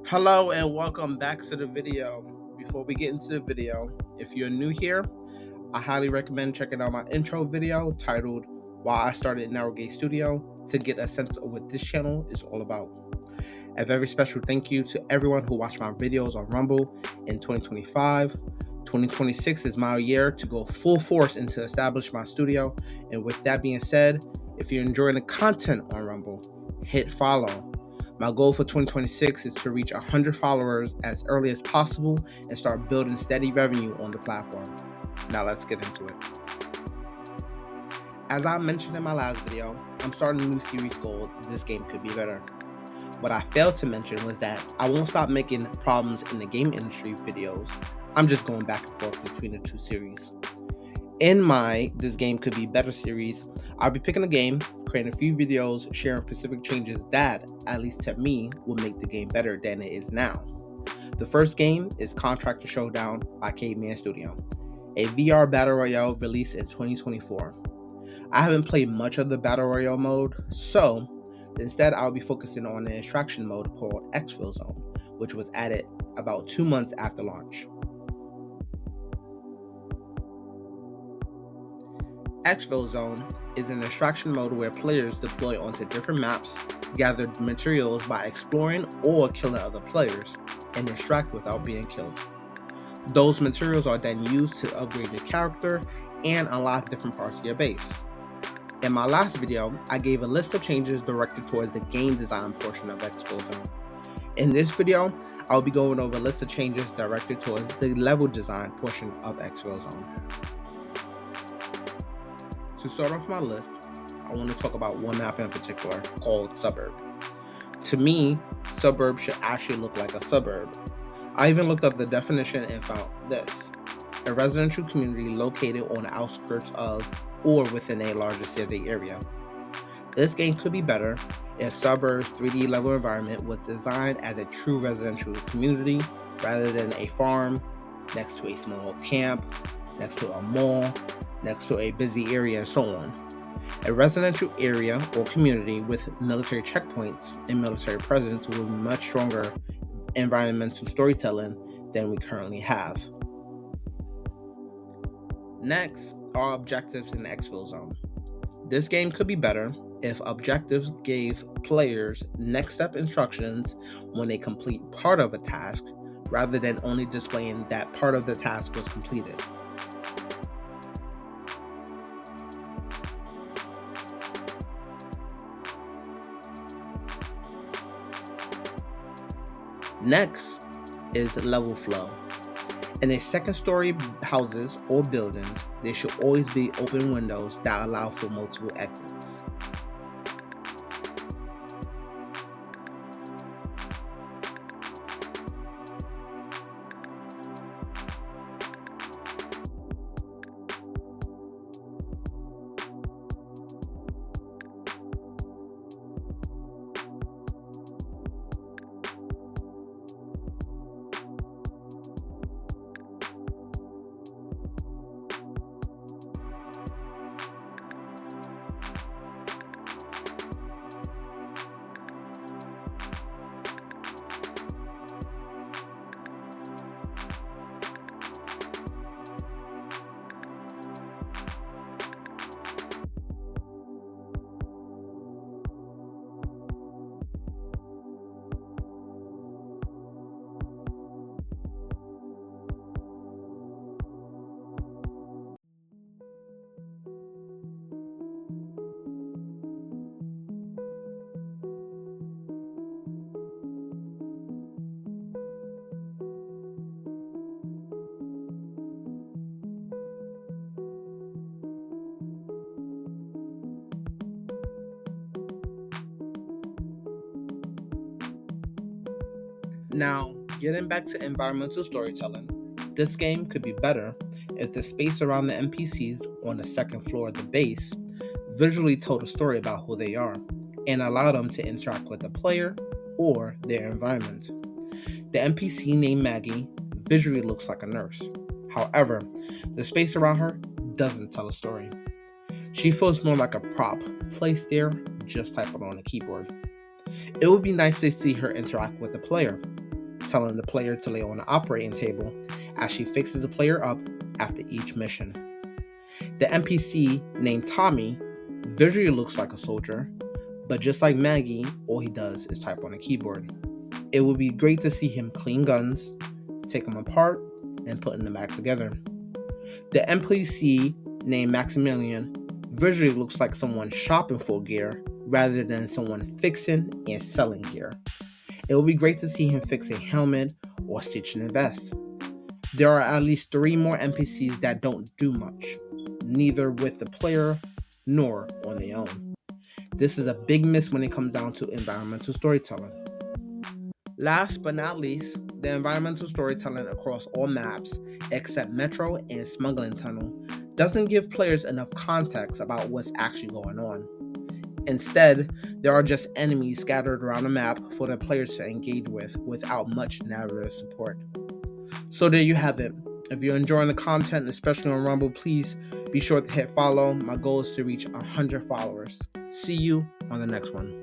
Hello and welcome back to the video. Before we get into the video, if you're new here, I highly recommend checking out my intro video titled Why I Started Narrowgate Studio to get a sense of what this channel is all about. A very special thank you to everyone who watched my videos on Rumble in 2025. 2026 is my year to go full force into establish my studio. And with that being said, if you're enjoying the content on Rumble, hit follow. My goal for 2026 is to reach 100 followers as early as possible and start building steady revenue on the platform. Now let's get into it. As I mentioned in my last video, I'm starting a new series called This Game Could Be Better. What I failed to mention was that I won't stop making problems in the game industry videos. I'm just going back and forth between the two series. In my This Game Could Be Better series, I'll be picking a game, creating a few videos, sharing specific changes that, at least to me, will make the game better than it is now. The first game is Contractors Showdown by Caveman Studio, a VR Battle Royale released in 2024. I haven't played much of the Battle Royale mode, so instead I'll be focusing on the extraction mode called Exfilzone, which was added about 2 months after launch. Exfilzone is an extraction mode where players deploy onto different maps, gather materials by exploring or killing other players, and extract without being killed. Those materials are then used to upgrade your character and unlock different parts of your base. In my last video, I gave a list of changes directed towards the game design portion of Exfilzone. In this video, I'll be going over a list of changes directed towards the level design portion of Exfilzone. To start off my list, I want to talk about one map in particular called Suburb. To me, Suburb should actually look like a suburb. I even looked up the definition and found this: a residential community located on the outskirts of or within a larger city area. This game could be better if Suburb's 3D level environment was designed as a true residential community rather than a farm next to a small camp, next to a mall, next to a busy area, and so on. A residential area or community with military checkpoints and military presence will be much stronger environmental storytelling than we currently have. Next are objectives in Exfilzone. This game could be better if objectives gave players next step instructions when they complete part of a task rather than only displaying that part of the task was completed. Next is level flow. In a second story houses or buildings, there should always be open windows that allow for multiple exits. Now, getting back to environmental storytelling, this game could be better if the space around the NPCs on the second floor of the base visually told a story about who they are and allow them to interact with the player or their environment. The NPC named Maggie visually looks like a nurse. However, the space around her doesn't tell a story. She feels more like a prop placed there, just typing on a keyboard. It would be nice to see her interact with the player. telling the player to lay on the operating table as she fixes the player up after each mission. The NPC named Tommy visually looks like a soldier, but just like Maggie, all he does is type on a keyboard. It would be great to see him clean guns, take them apart, and putting them back together. The NPC named Maximilian visually looks like someone shopping for gear rather than someone fixing and selling gear. It would be great to see him fix a helmet or stitching a vest. There are at least 3 more NPCs that don't do much, neither with the player nor on their own. This is a big miss when it comes down to environmental storytelling. Last but not least, the environmental storytelling across all maps, except Metro and Smuggling Tunnel, doesn't give players enough context about what's actually going on. Instead, there are just enemies scattered around the map for the players to engage with without much narrative support. So there you have it. If you're enjoying the content, especially on Rumble, please be sure to hit follow. My goal is to reach 100 followers. See you on the next one.